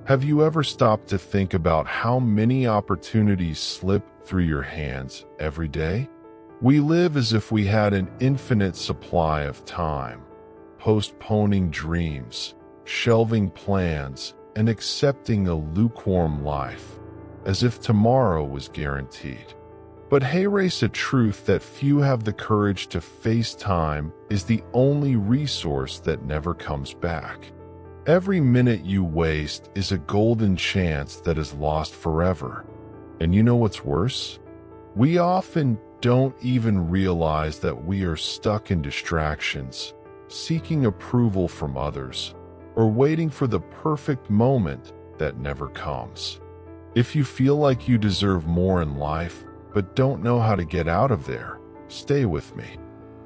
Have you ever stopped to think about how many opportunities slip through your hands every day? We live as if we had an infinite supply of time, postponing dreams, shelving plans, and accepting a lukewarm life, as if tomorrow was guaranteed. But here's a truth that few have the courage to face: time is the only resource that never comes back. Every minute you waste is a golden chance that is lost forever. And you know what's worse? We often don't even realize that we are stuck in distractions, seeking approval from others, or waiting for the perfect moment that never comes. If you feel like you deserve more in life, but don't know how to get out of there, stay with me.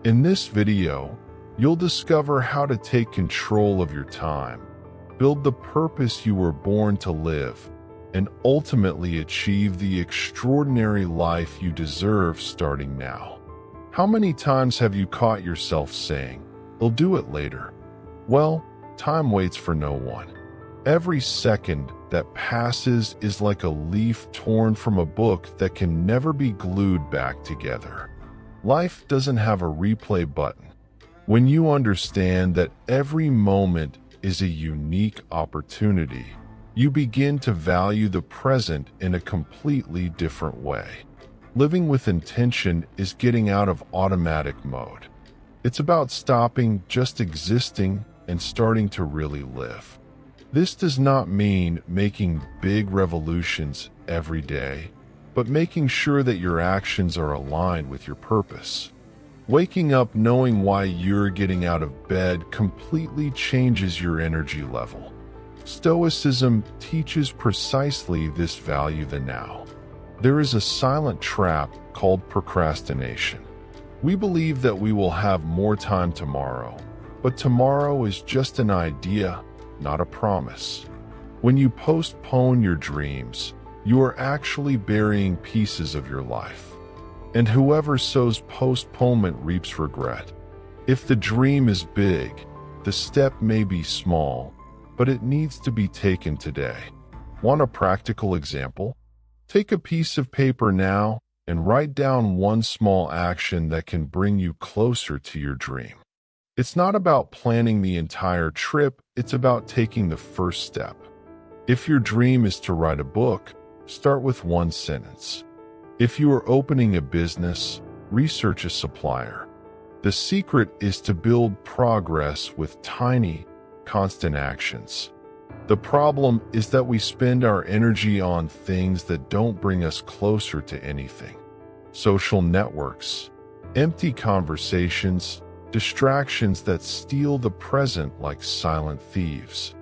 In this video, you'll discover how to take control of your time, build the purpose you were born to live, and ultimately achieve the extraordinary life you deserve starting now. How many times have you caught yourself saying, "I'll do it later"? Well, time waits for no one. Every second that passes is like a leaf torn from a book that can never be glued back together. Life doesn't have a replay button. When you understand that every moment is a unique opportunity, you begin to value the present in a completely different way. Living with intention is getting out of automatic mode. It's about stopping just existing and starting to really live. This does not mean making big revolutions every day, but making sure that your actions are aligned with your purpose. Waking up knowing why you're getting out of bed completely changes your energy level. Stoicism teaches precisely this: value the now. There is a silent trap called procrastination. We believe that we will have more time tomorrow, but tomorrow is just an idea, not a promise. When you postpone your dreams, you are actually burying pieces of your life. And whoever sows postponement reaps regret. If the dream is big, the step may be small, but it needs to be taken today. Want a practical example? Take a piece of paper now and write down one small action that can bring you closer to your dream. It's not about planning the entire trip, it's about taking the first step. If your dream is to write a book, start with one sentence. If you are opening a business, research a supplier. The secret is to build progress with tiny, constant actions. The problem is that we spend our energy on things that don't bring us closer to anything. Social networks, empty conversations, distractions that steal the present like silent thieves.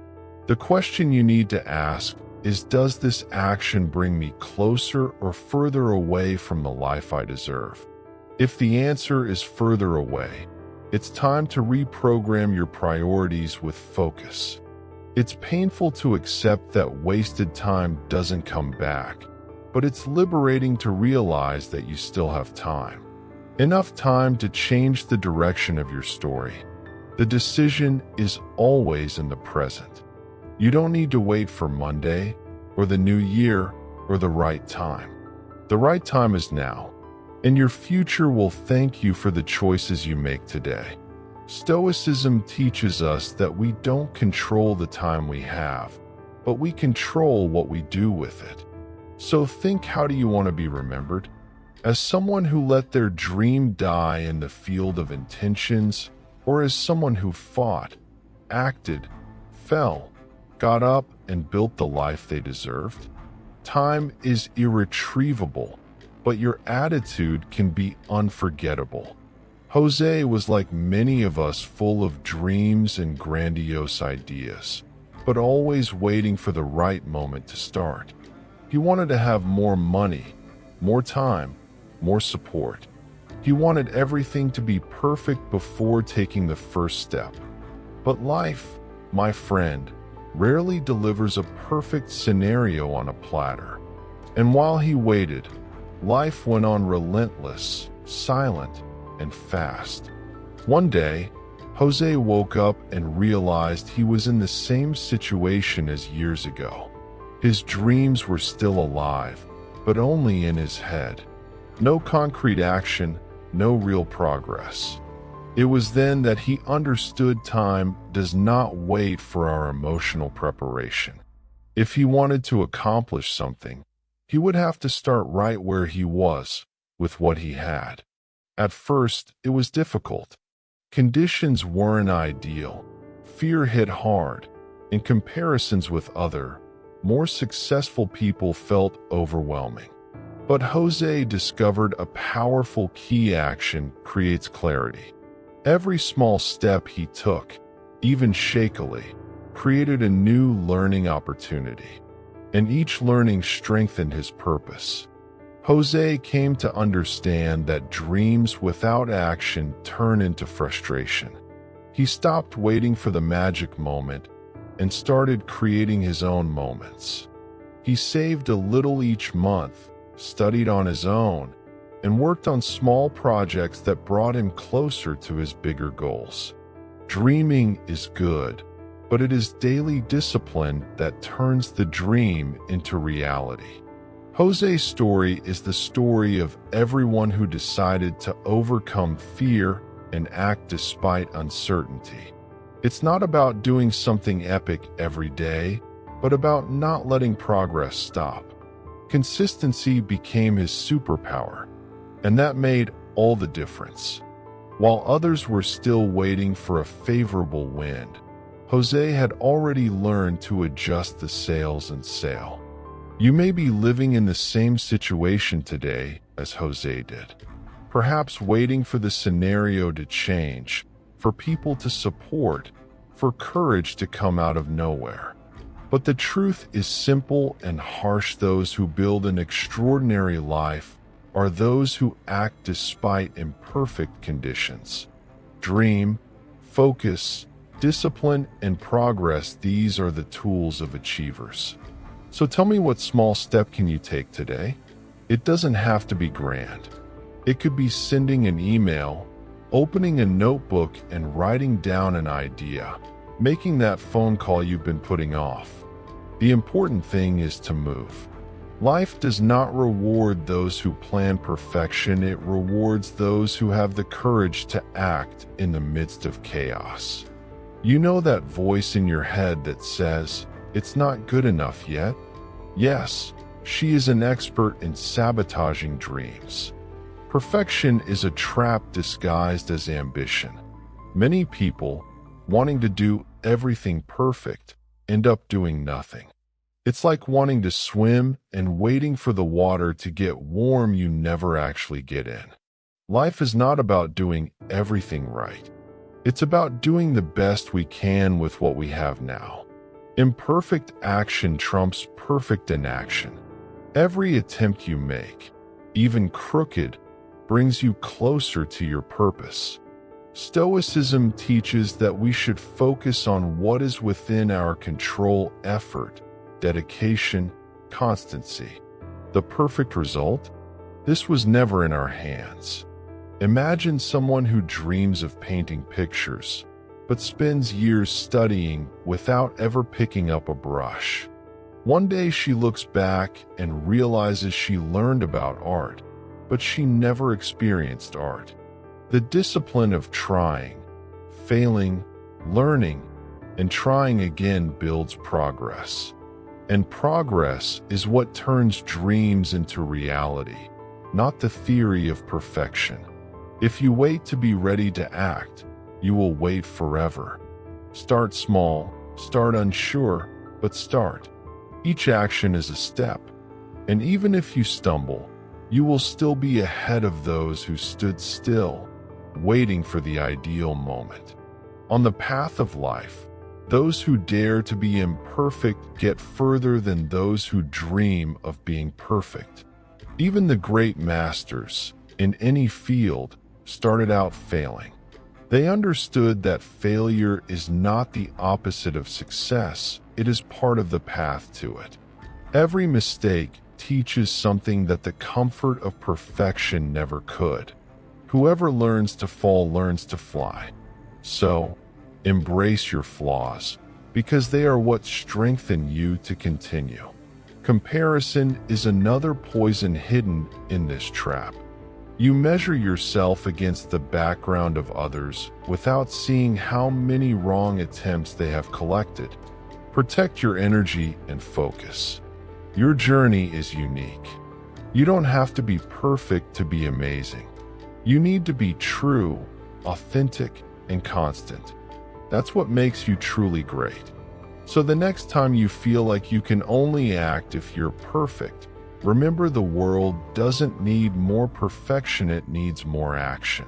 The question you need to ask is, does this action bring me closer or further away from the life I deserve? If the answer is further away, it's time to reprogram your priorities with focus. It's painful to accept that wasted time doesn't come back, but it's liberating to realize that you still have time. Enough time to change the direction of your story. The decision is always in the present. You don't need to wait for Monday, or the new year, or the right time. The right time is now, and your future will thank you for the choices you make today. Stoicism teaches us that we don't control the time we have, but we control what we do with it. So think, how do you want to be remembered? As someone who let their dream die in the field of intentions, or as someone who fought, acted, fell, got up, and built the life they deserved? Time is irretrievable, but your attitude can be unforgettable. Jose was like many of us, full of dreams and grandiose ideas, but always waiting for the right moment to start. He wanted to have more money, more time, more support. He wanted everything to be perfect before taking the first step. But life, my friend, rarely delivers a perfect scenario on a platter. And while he waited, life went on, relentless, silent, and fast. One day, Jose woke up and realized he was in the same situation as years ago. His dreams were still alive, but only in his head. No concrete action, no real progress. It was then that he understood time does not wait for our emotional preparation. If he wanted to accomplish something, he would have to start right where he was, with what he had. At first, it was difficult. Conditions weren't ideal. Fear hit hard. In comparisons with other, more successful people felt overwhelming. But Jose discovered a powerful key: action creates clarity. Every small step he took, even shakily, created a new learning opportunity. And each learning strengthened his purpose. Jose came to understand that dreams without action turn into frustration. He stopped waiting for the magic moment and started creating his own moments. He saved a little each month, studied on his own, and worked on small projects that brought him closer to his bigger goals. Dreaming is good, but it is daily discipline that turns the dream into reality. Jose's story is the story of everyone who decided to overcome fear and act despite uncertainty. It's not about doing something epic every day, but about not letting progress stop. Consistency became his superpower, and that made all the difference. While others were still waiting for a favorable wind, Jose had already learned to adjust the sails and sail. You may be living in the same situation today as Jose did, perhaps waiting for the scenario to change, for people to support, for courage to come out of nowhere. But the truth is simple and harsh: those who build an extraordinary life are those who act despite imperfect conditions. Dream, focus, discipline, and progress — these are the tools of achievers. So tell me, what small step can you take today? It doesn't have to be grand. It could be sending an email, opening a notebook and writing down an idea, making that phone call you've been putting off. The important thing is to move. Life does not reward those who plan perfection. It rewards those who have the courage to act in the midst of chaos. You know that voice in your head that says, "It's not good enough yet"? Yes, she is an expert in sabotaging dreams. Perfection is a trap disguised as ambition. Many people, wanting to do everything perfect, end up doing nothing. It's like wanting to swim and waiting for the water to get warm. You never actually get in. Life is not about doing everything right. It's about doing the best we can with what we have now. Imperfect action trumps perfect inaction. Every attempt you make, even crooked, brings you closer to your purpose. Stoicism teaches that we should focus on what is within our control: effort, dedication, constancy. The perfect result? This was never in our hands. Imagine someone who dreams of painting pictures, but spends years studying without ever picking up a brush. One day she looks back and realizes she learned about art, but she never experienced art. The discipline of trying, failing, learning, and trying again builds progress. And progress is what turns dreams into reality, not the theory of perfection. If you wait to be ready to act, you will wait forever. Start small, start unsure, but start. Each action is a step, and even if you stumble, you will still be ahead of those who stood still, waiting for the ideal moment. On the path of life, those who dare to be imperfect get further than those who dream of being perfect. Even the great masters, in any field, started out failing. They understood that failure is not the opposite of success, it is part of the path to it. Every mistake teaches something that the comfort of perfection never could. Whoever learns to fall learns to fly. So, embrace your flaws, because they are what strengthen you to continue. Comparison is another poison hidden in this trap. You measure yourself against the background of others without seeing how many wrong attempts they have collected. Protect your energy and focus. Your journey is unique. You don't have to be perfect to be amazing. You need to be true, authentic, and constant. That's what makes you truly great. So the next time you feel like you can only act if you're perfect, remember the world doesn't need more perfection, it needs more action.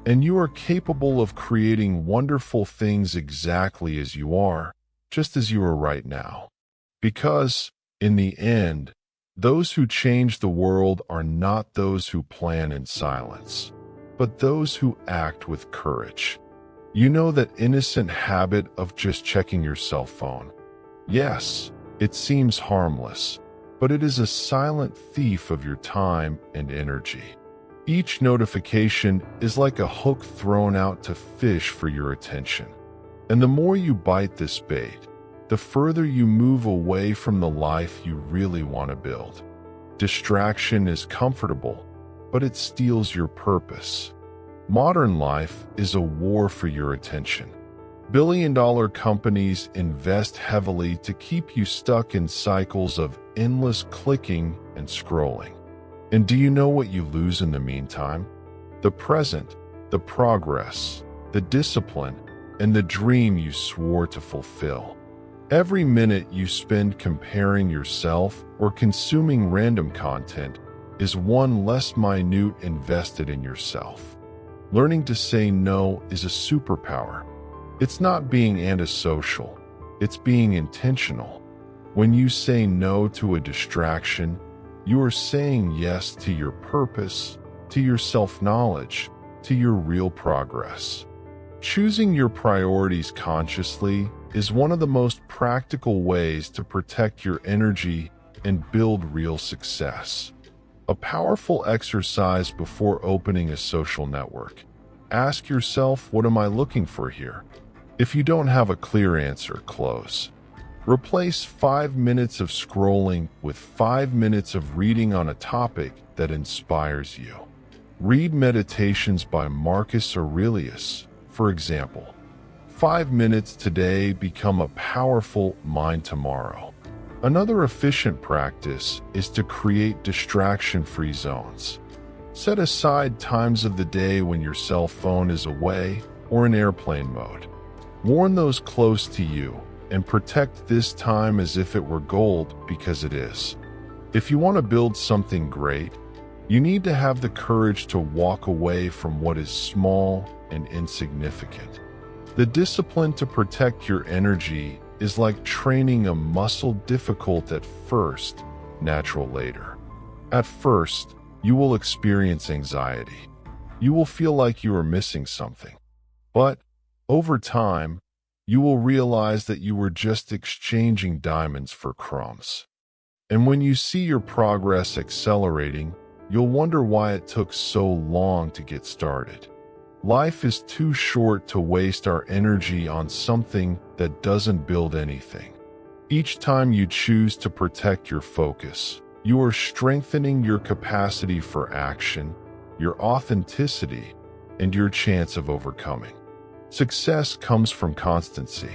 And you are capable of creating wonderful things exactly as you are, just as you are right now. Because, in the end, those who change the world are not those who plan in silence, but those who act with courage. You know that innocent habit of just checking your cell phone? Yes, it seems harmless, but it is a silent thief of your time and energy. Each notification is like a hook thrown out to fish for your attention. And the more you bite this bait, the further you move away from the life you really want to build. Distraction is comfortable, but it steals your purpose. Modern life is a war for your attention. Billion-dollar companies invest heavily to keep you stuck in cycles of endless clicking and scrolling. And do you know what you lose in the meantime? The present, the progress, the discipline, and the dream you swore to fulfill. Every minute you spend comparing yourself or consuming random content is one less minute invested in yourself. Learning to say no is a superpower. It's not being antisocial, it's being intentional. When you say no to a distraction, you are saying yes to your purpose, to your self-knowledge, to your real progress. Choosing your priorities consciously is one of the most practical ways to protect your energy and build real success. A powerful exercise before opening a social network. Ask yourself, what am I looking for here? If you don't have a clear answer, close. Replace 5 minutes of scrolling with 5 minutes of reading on a topic that inspires you. Read Meditations by Marcus Aurelius, for example. 5 minutes today become a powerful mind tomorrow. Another efficient practice is to create distraction-free zones. Set aside times of the day when your cell phone is away or in airplane mode. Warn those close to you and protect this time as if it were gold, because it is. If you want to build something great, you need to have the courage to walk away from what is small and insignificant. The discipline to protect your energy is like training a muscle, difficult at first, natural later. At first, you will experience anxiety. You will feel like you are missing something. But over time, you will realize that you were just exchanging diamonds for crumbs. And when you see your progress accelerating, you'll wonder why it took so long to get started. Life is too short to waste our energy on something that doesn't build anything. Each time you choose to protect your focus, you are strengthening your capacity for action, your authenticity, and your chance of overcoming. Success comes from constancy,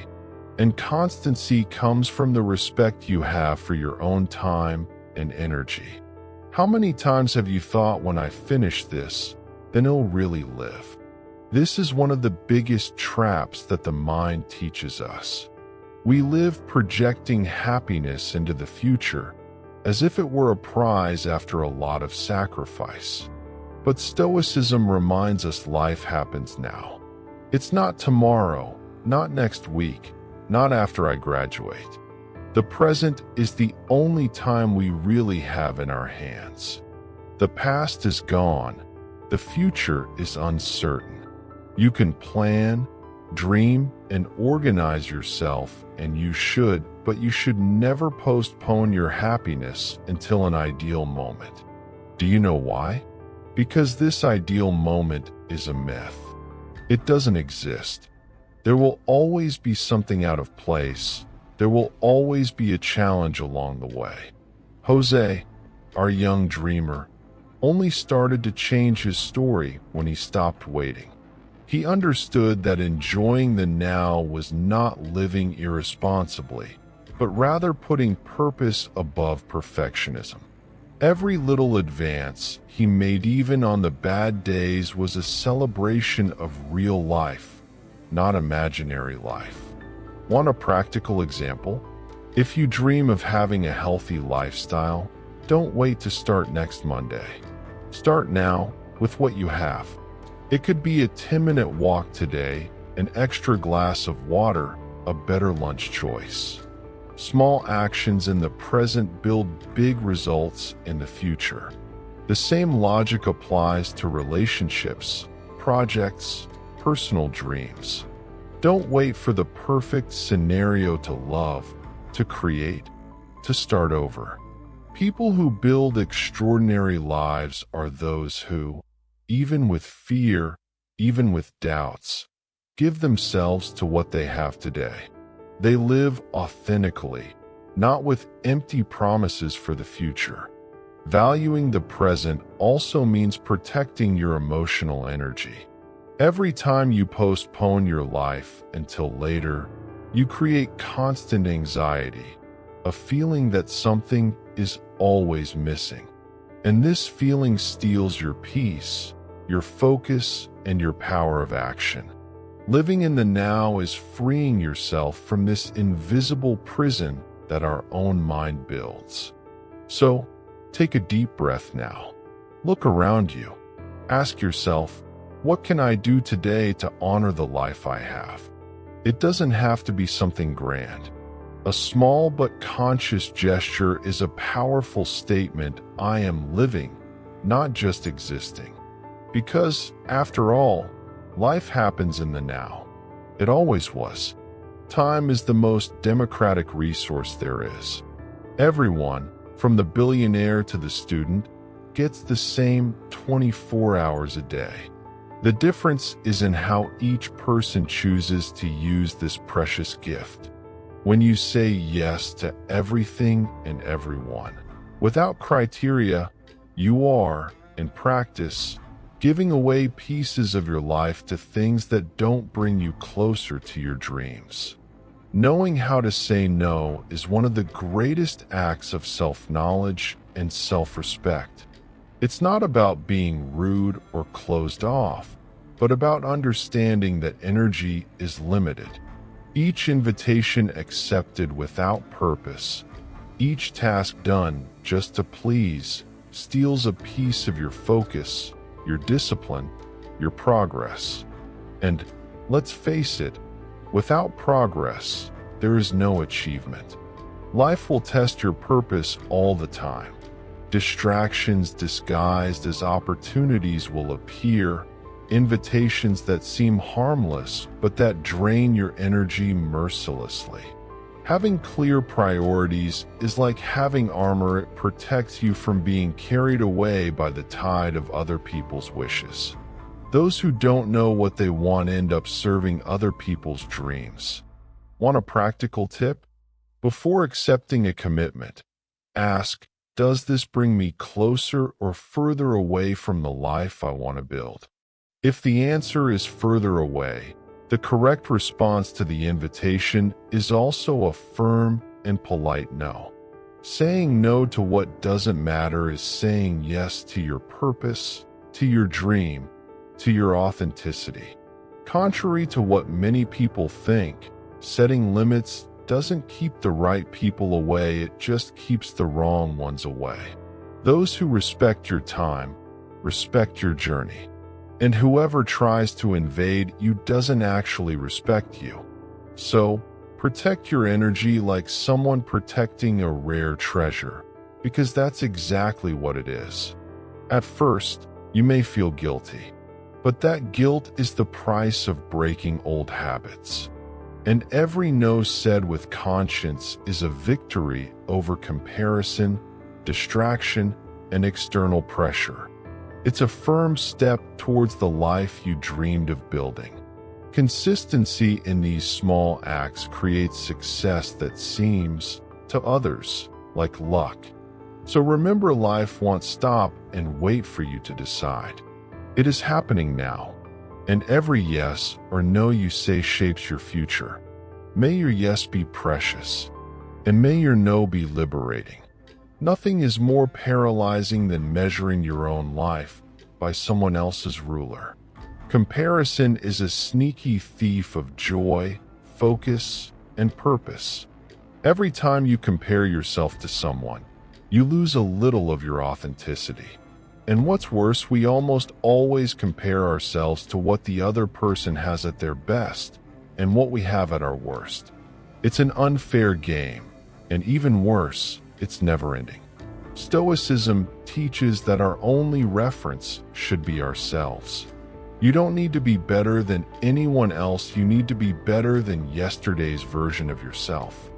and constancy comes from the respect you have for your own time and energy. How many times have you thought, when I finish this, then it'll really live? This is one of the biggest traps that the mind teaches us. We live projecting happiness into the future as if it were a prize after a lot of sacrifice. But Stoicism reminds us life happens now. It's not tomorrow, not next week, not after I graduate. The present is the only time we really have in our hands. The past is gone. The future is uncertain. You can plan, dream, and organize yourself, and you should, but you should never postpone your happiness until an ideal moment. Do you know why? Because this ideal moment is a myth. It doesn't exist. There will always be something out of place. There will always be a challenge along the way. Jose, our young dreamer, only started to change his story when he stopped waiting. He understood that enjoying the now was not living irresponsibly, but rather putting purpose above perfectionism. Every little advance he made, even on the bad days, was a celebration of real life, not imaginary life. Want a practical example? If you dream of having a healthy lifestyle, don't wait to start next Monday. Start now with what you have. It could be a 10-minute walk today, an extra glass of water, a better lunch choice. Small actions in the present build big results in the future. The same logic applies to relationships, projects, personal dreams. Don't wait for the perfect scenario to love, to create, to start over. People who build extraordinary lives are those who, even with fear, even with doubts, give themselves to what they have today. They live authentically, not with empty promises for the future. Valuing the present also means protecting your emotional energy. Every time you postpone your life until later, you create constant anxiety, a feeling that something is always missing. And this feeling steals your peace, your focus, and your power of action. Living in the now is freeing yourself from this invisible prison that our own mind builds. So, take a deep breath now. Look around you. Ask yourself, what can I do today to honor the life I have? It doesn't have to be something grand. A small but conscious gesture is a powerful statement: I am living, not just existing. Because, after all, life happens in the now. It always was. Time is the most democratic resource there is. Everyone, from the billionaire to the student, gets the same 24 hours a day. The difference is in how each person chooses to use this precious gift. When you say yes to everything and everyone, without criteria, you are, in practice, giving away pieces of your life to things that don't bring you closer to your dreams. Knowing how to say no is one of the greatest acts of self-knowledge and self-respect. It's not about being rude or closed off, but about understanding that energy is limited. Each invitation accepted without purpose, each task done just to please, steals a piece of your focus, your discipline, your progress. And, let's face it, without progress, there is no achievement. Life will test your purpose all the time. Distractions disguised as opportunities will appear, invitations that seem harmless but that drain your energy mercilessly. Having clear priorities is like having armor. It protects you from being carried away by the tide of other people's wishes. Those who don't know what they want end up serving other people's dreams. Want a practical tip? Before accepting a commitment, ask, does this bring me closer or further away from the life I want to build? If the answer is further away, the correct response to the invitation is also a firm and polite no. Saying no to what doesn't matter is saying yes to your purpose, to your dream, to your authenticity. Contrary to what many people think, setting limits doesn't keep the right people away, it just keeps the wrong ones away. Those who respect your time, respect your journey. And whoever tries to invade you doesn't actually respect you. So, protect your energy like someone protecting a rare treasure, because that's exactly what it is. At first, you may feel guilty, but that guilt is the price of breaking old habits. And every no said with conscience is a victory over comparison, distraction, and external pressure. It's a firm step towards the life you dreamed of building. Consistency in these small acts creates success that seems, to others, like luck. So remember, life won't stop and wait for you to decide. It is happening now, and every yes or no you say shapes your future. May your yes be precious, and may your no be liberating. Nothing is more paralyzing than measuring your own life by someone else's ruler. Comparison is a sneaky thief of joy, focus, and purpose. Every time you compare yourself to someone, you lose a little of your authenticity. And what's worse, we almost always compare ourselves to what the other person has at their best and what we have at our worst. It's an unfair game, and even worse, it's never-ending. Stoicism teaches that our only reference should be ourselves. You don't need to be better than anyone else, you need to be better than yesterday's version of yourself.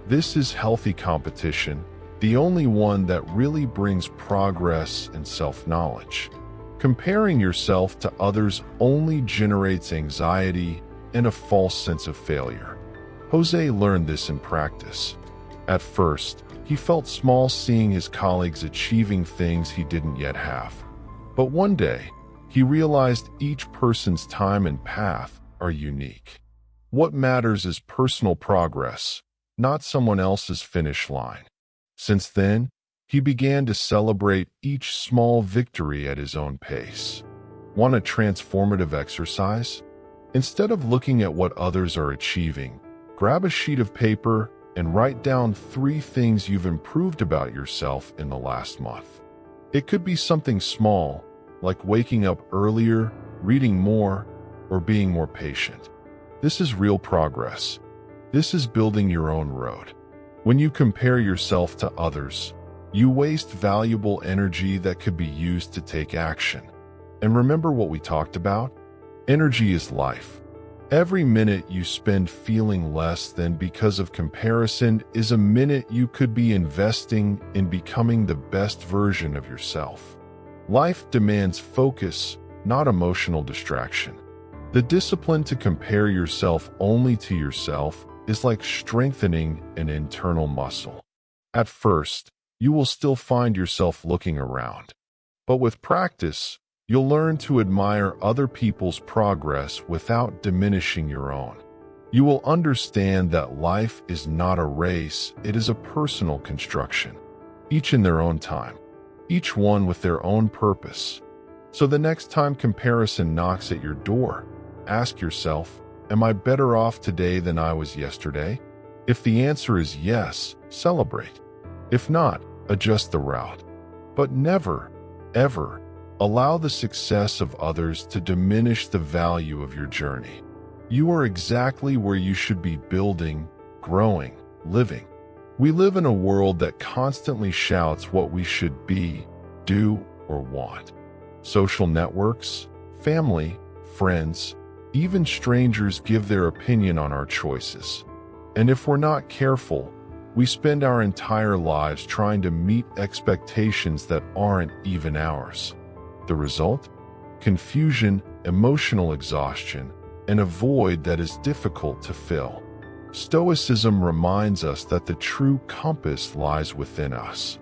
This is healthy competition, the only one that really brings progress and self-knowledge. Comparing yourself to others only generates anxiety and a false sense of failure. Jose learned this in practice. At first, he felt small seeing his colleagues achieving things he didn't yet have. But one day, he realized each person's time and path are unique. What matters is personal progress, not someone else's finish line. Since then, he began to celebrate each small victory at his own pace. Want a transformative exercise? Instead of looking at what others are achieving, grab a sheet of paper and write down 3 things you've improved about yourself in the last month. It could be something small, like waking up earlier, reading more, or being more patient. This is real progress. This is building your own road. When you compare yourself to others, you waste valuable energy that could be used to take action. And remember what we talked about? Energy is life. Every minute you spend feeling less than because of comparison is a minute you could be investing in becoming the best version of yourself. Life demands focus, not emotional distraction. The discipline to compare yourself only to yourself is like strengthening an internal muscle. At first, you will still find yourself looking around. But with practice, you'll learn to admire other people's progress without diminishing your own. You will understand that life is not a race, it is a personal construction, each in their own time, each one with their own purpose. So the next time comparison knocks at your door, ask yourself, am I better off today than I was yesterday? If the answer is yes, celebrate. If not, adjust the route. But never, ever, allow the success of others to diminish the value of your journey. You are exactly where you should be building, growing, living. We live in a world that constantly shouts what we should be, do, or want. Social networks, family, friends, even strangers give their opinion on our choices. And if we're not careful, we spend our entire lives trying to meet expectations that aren't even ours. The result? Confusion, emotional exhaustion, and a void that is difficult to fill. Stoicism reminds us that the true compass lies within us.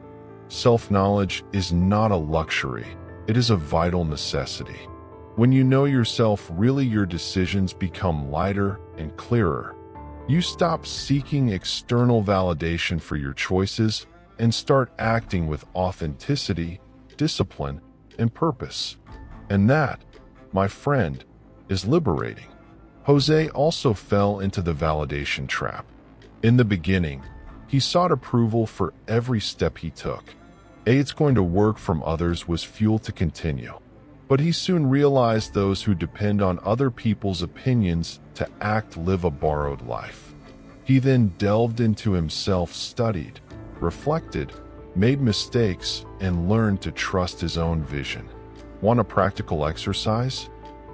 Self-knowledge is not a luxury, it is a vital necessity. When you know yourself, really your decisions become lighter and clearer. You stop seeking external validation for your choices and start acting with authenticity, discipline, and purpose. And that, my friend, is liberating. Jose also fell into the validation trap. In the beginning, he sought approval for every step he took. It's going to work from others was fuel to continue. But he soon realized those who depend on other people's opinions to act live a borrowed life. He then delved into himself, studied, reflected, made mistakes, and learned to trust his own vision. Want a practical exercise?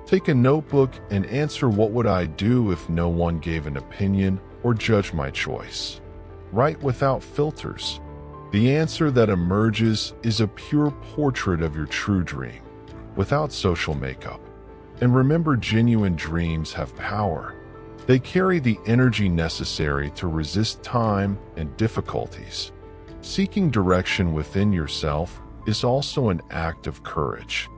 Take a notebook and answer, what would I do if no one gave an opinion or judged my choice? Write without filters. The answer that emerges is a pure portrait of your true dream, without social makeup. And remember, genuine dreams have power. They carry the energy necessary to resist time and difficulties. Seeking direction within yourself is also an act of courage,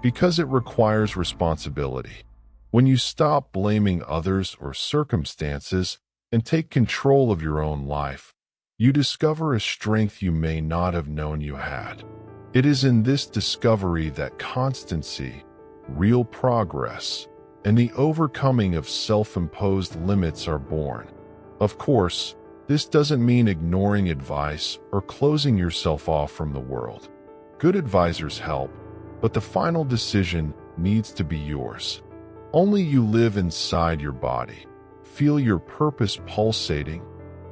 because it requires responsibility. When you stop blaming others or circumstances and take control of your own life, you discover a strength you may not have known you had. It is in this discovery that constancy, real progress, and the overcoming of self-imposed limits are born. Of course, this doesn't mean ignoring advice or closing yourself off from the world. Good advisors help, but the final decision needs to be yours. Only you live inside your body, feel your purpose pulsating,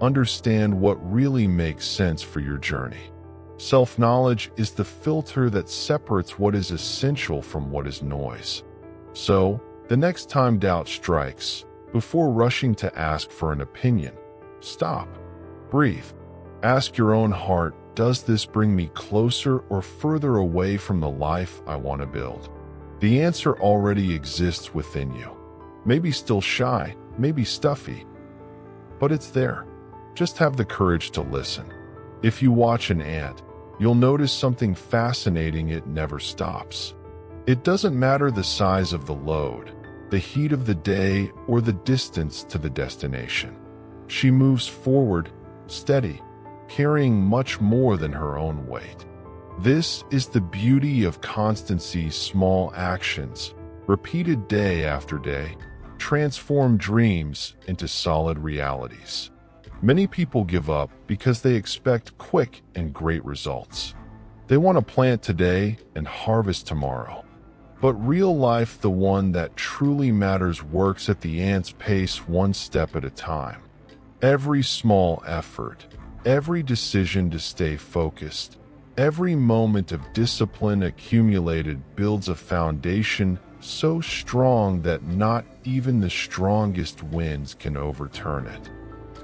understand what really makes sense for your journey. Self-knowledge is the filter that separates what is essential from what is noise. So, the next time doubt strikes, before rushing to ask for an opinion, stop, breathe, ask your own heart, does this bring me closer or further away from the life I want to build? The answer already exists within you. Maybe still shy, maybe stuffy, but it's there. Just have the courage to listen. If you watch an ant, you'll notice something fascinating: it never stops. It doesn't matter the size of the load, the heat of the day, or the distance to the destination. She moves forward, steady, carrying much more than her own weight. This is the beauty of constancy. Small actions, repeated day after day, transform dreams into solid realities. Many people give up because they expect quick and great results. They want to plant today and harvest tomorrow. But real life, the one that truly matters, works at the ant's pace, one step at a time. Every small effort, every decision to stay focused, every moment of discipline accumulated builds a foundation so strong that not even the strongest winds can overturn it.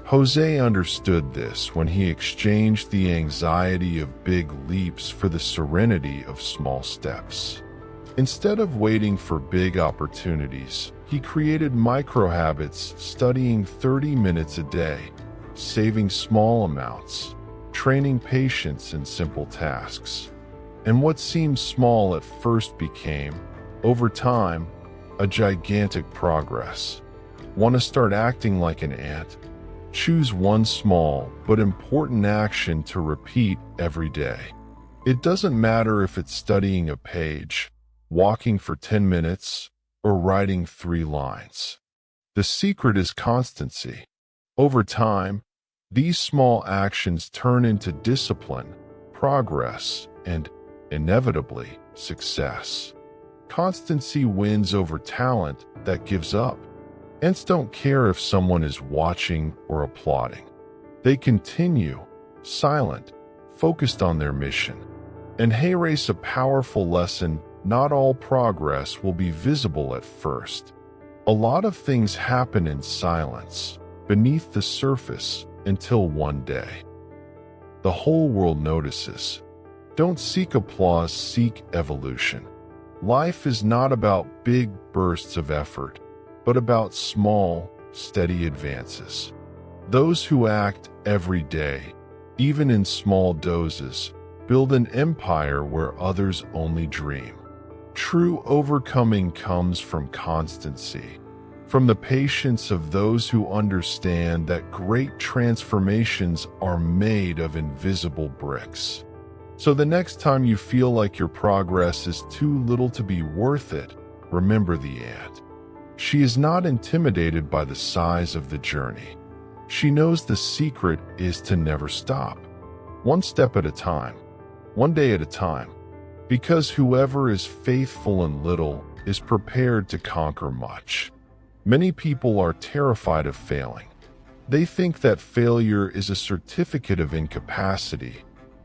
Jose understood this when he exchanged the anxiety of big leaps for the serenity of small steps. Instead of waiting for big opportunities, he created micro-habits, studying 30 minutes a day, saving small amounts, training patience in simple tasks. And what seemed small at first became, over time, a gigantic progress. Want to start acting like an ant? Choose one small but important action to repeat every day. It doesn't matter if it's studying a page, walking for 10 minutes, or writing 3 lines. The secret is constancy. Over time, these small actions turn into discipline, progress, and, inevitably, success. Constancy wins over talent that gives up. Ants don't care if someone is watching or applauding. They continue, silent, focused on their mission. And race a powerful lesson: not all progress will be visible at first. A lot of things happen in silence, beneath the surface, until one day the whole world notices. Don't seek applause, seek evolution. Life is not about big bursts of effort, but about small, steady advances. Those who act every day, even in small doses, build an empire where others only dream. True overcoming comes from constancy, from the patience of those who understand that great transformations are made of invisible bricks. So the next time you feel like your progress is too little to be worth it, remember the ant. She is not intimidated by the size of the journey. She knows the secret is to never stop. One step at a time, one day at a time. Because whoever is faithful in little is prepared to conquer much. Many people are terrified of failing. They think that failure is a certificate of incapacity,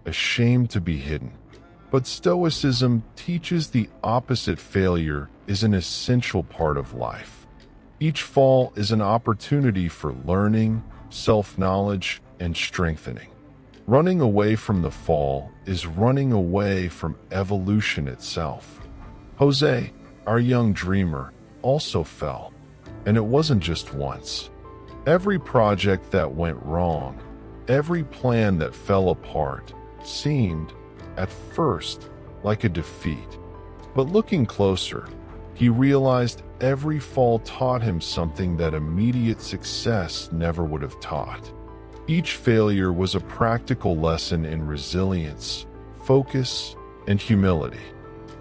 a shame to be hidden. But Stoicism teaches the opposite. Failure is an essential part of life. Each fall is an opportunity for learning, self-knowledge, and strengthening. Running away from the fall is running away from evolution itself. Jose, our young dreamer, also fell. And it wasn't just once. Every project that went wrong, every plan that fell apart, seemed, at first, like a defeat. But looking closer, he realized every fall taught him something that immediate success never would have taught. Each failure was a practical lesson in resilience, focus, and humility.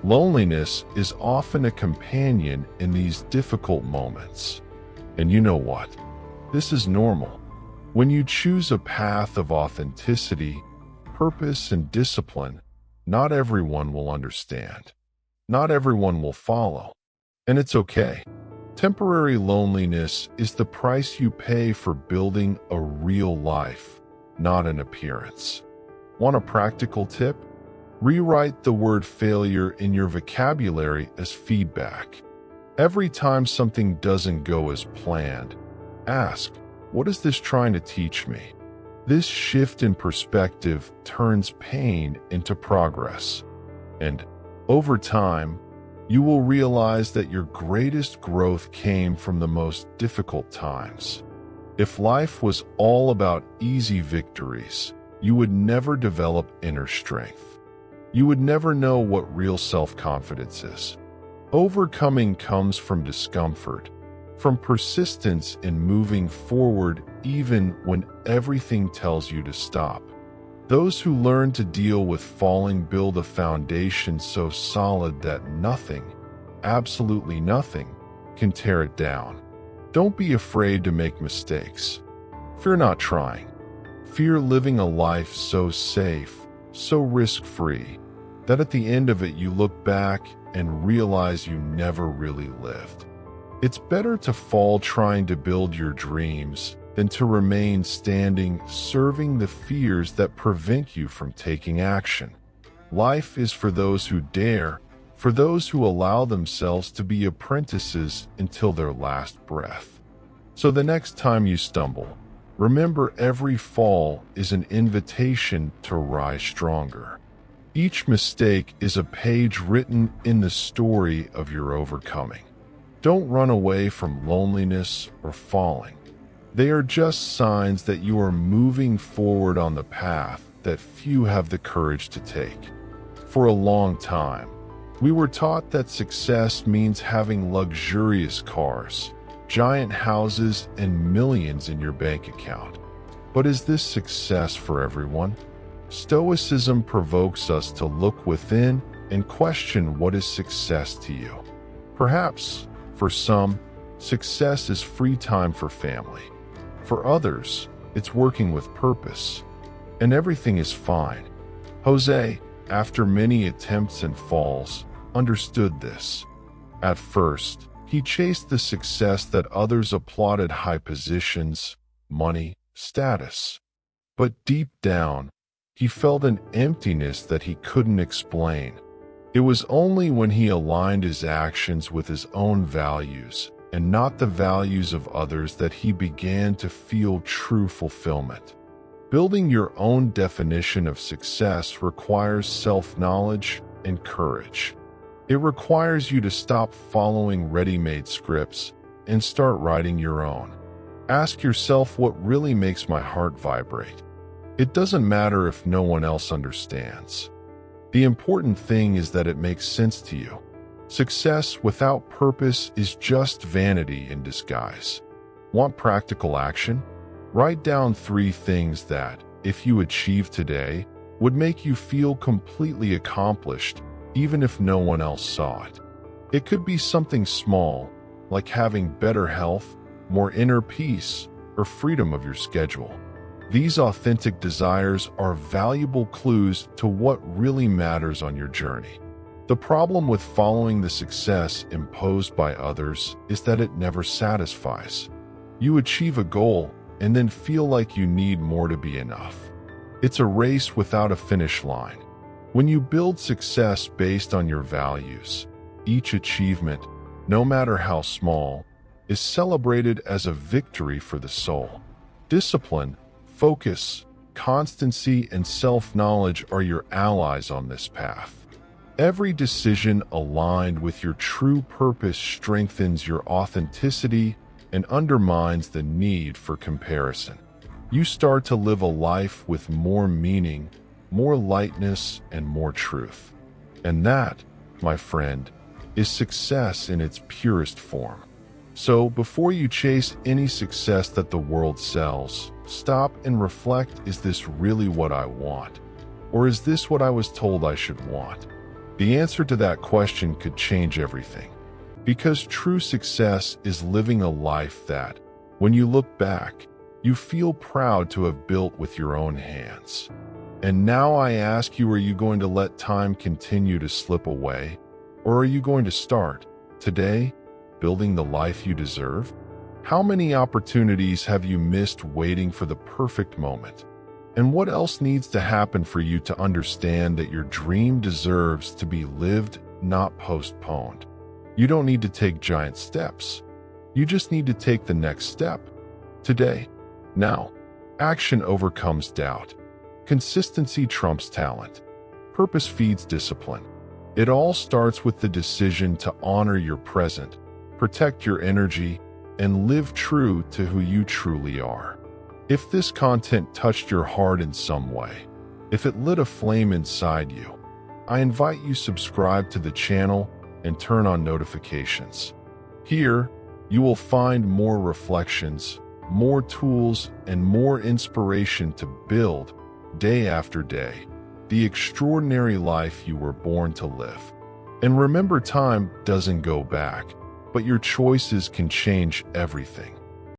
Loneliness is often a companion in these difficult moments. And you know what? This is normal. When you choose a path of authenticity, purpose, and discipline, not everyone will understand. Not everyone will follow. And it's okay. Temporary loneliness is the price you pay for building a real life, not an appearance. Want a practical tip? Rewrite the word failure in your vocabulary as feedback. Every time something doesn't go as planned, ask, what is this trying to teach me? This shift in perspective turns pain into progress. And over time, you will realize that your greatest growth came from the most difficult times. If life was all about easy victories, you would never develop inner strength. You would never know what real self-confidence is. Overcoming comes from discomfort, from persistence in moving forward even when everything tells you to stop. Those who learn to deal with falling build a foundation so solid that nothing, absolutely nothing, can tear it down. Don't be afraid to make mistakes. Fear not trying. Fear living a life so safe, so risk-free, that at the end of it you look back and realize you never really lived. It's better to fall trying to build your dreams than to remain standing serving the fears that prevent you from taking action. Life is for those who dare, for those who allow themselves to be apprentices until their last breath. So the next time you stumble, remember every fall is an invitation to rise stronger. Each mistake is a page written in the story of your overcoming. Don't run away from loneliness or falling. They are just signs that you are moving forward on the path that few have the courage to take. For a long time, we were taught that success means having luxurious cars, giant houses, and millions in your bank account. But is this success for everyone? Stoicism provokes us to look within and question what is success to you. Perhaps, for some, success is free time for family. For others, it's working with purpose. And everything is fine. Jose, after many attempts and falls, understood this. At first, he chased the success that others applauded: high positions, money, status. But deep down, he felt an emptiness that he couldn't explain. It was only when he aligned his actions with his own values and not the values of others that he began to feel true fulfillment. Building your own definition of success requires self-knowledge and courage. It requires you to stop following ready-made scripts and start writing your own. Ask yourself, what really makes my heart vibrate? It doesn't matter if no one else understands. The important thing is that it makes sense to you. Success without purpose is just vanity in disguise. Want practical action? Write down 3 things that, if you achieve today, would make you feel completely accomplished, even if no one else saw it. It could be something small, like having better health, more inner peace, or freedom of your schedule. These authentic desires are valuable clues to what really matters on your journey. The problem with following the success imposed by others is that it never satisfies. You achieve a goal and then feel like you need more to be enough. It's a race without a finish line. When you build success based on your values, each achievement, no matter how small, is celebrated as a victory for the soul. Discipline, focus, constancy, and self-knowledge are your allies on this path. Every decision aligned with your true purpose strengthens your authenticity and undermines the need for comparison. You start to live a life with more meaning, more lightness, and more truth. And that, my friend, is success in its purest form. So, before you chase any success that the world sells, stop and reflect, is this really what I want? Or is this what I was told I should want? The answer to that question could change everything. Because true success is living a life that, when you look back, you feel proud to have built with your own hands. And now I ask you, are you going to let time continue to slip away? Or are you going to start, today, building the life you deserve? How many opportunities have you missed waiting for the perfect moment? And what else needs to happen for you to understand that your dream deserves to be lived, not postponed? You don't need to take giant steps. You just need to take the next step. Today. Now. Action overcomes doubt. Consistency trumps talent. Purpose feeds discipline. It all starts with the decision to honor your present, protect your energy, and live true to who you truly are. If this content touched your heart in some way, if it lit a flame inside you, I invite you subscribe to the channel and turn on notifications. Here, you will find more reflections, more tools, and more inspiration to build, day after day, the extraordinary life you were born to live. And remember, time doesn't go back, but your choices can change everything.